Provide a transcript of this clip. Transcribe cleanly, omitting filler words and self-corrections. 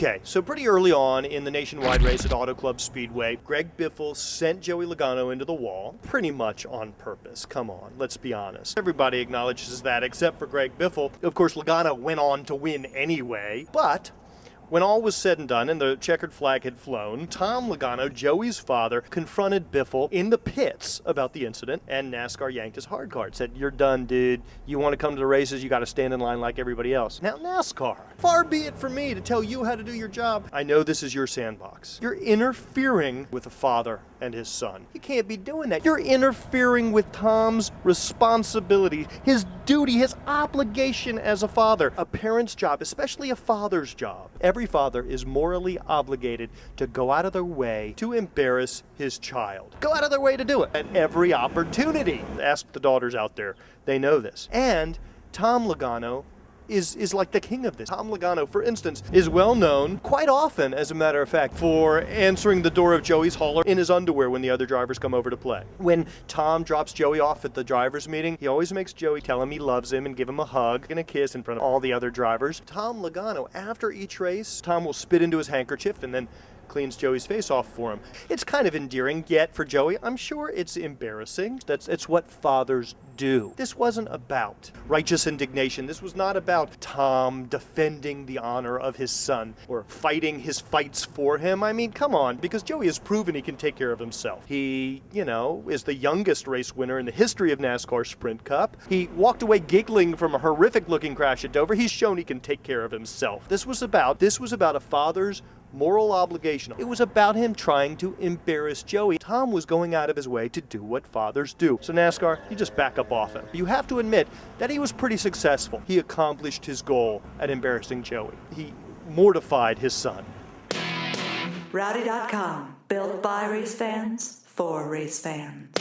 Okay, so pretty early on in the nationwide race at Auto Club Speedway, Greg Biffle sent Joey Logano into the wall, pretty much on purpose. Come on, let's be honest. Everybody acknowledges that except for Greg Biffle. Of course, Logano went on to win anyway, but when all was said and done and the checkered flag had flown, Tom Logano, Joey's father, confronted Biffle in the pits about the incident, and NASCAR yanked his hard card. Said, "You're done, dude. You want to come to the races, you got to stand in line like everybody else." Now, NASCAR, far be it from me to tell you how to do your job. I know this is your sandbox. You're interfering with a father and his son. You can't be doing that. You're interfering with Tom's responsibility, his duty, his obligation as a father. A parent's job, especially a father's job. Every father is morally obligated to go out of their way to embarrass his child. Go out of their way to do it at every opportunity. Ask the daughters out there. They know this. And Tom Logano is like the king of this. Tom Logano, for instance, is well known, quite often, as a matter of fact, for answering the door of Joey's hauler in his underwear when the other drivers come over to play. When Tom drops Joey off at the drivers' meeting, he always makes Joey tell him he loves him and give him a hug and a kiss in front of all the other drivers. Tom Logano, after each race, Tom will spit into his handkerchief and then cleans Joey's face off for him. It's kind of endearing, yet for Joey, I'm sure it's embarrassing. It's what fathers do. This wasn't about righteous indignation. This was not about Tom defending the honor of his son or fighting his fights for him. I mean, come on, because Joey has proven he can take care of himself. He, is the youngest race winner in the history of NASCAR Sprint Cup. He walked away giggling from a horrific-looking crash at Dover. He's shown he can take care of himself. This was about a father's moral obligation. It was about him trying to embarrass Joey. Tom was going out of his way to do what fathers do. So NASCAR, you just back up off him. You have to admit that he was pretty successful. He accomplished his goal at embarrassing Joey. He mortified his son. Rowdy.com, built by race fans, for race fans.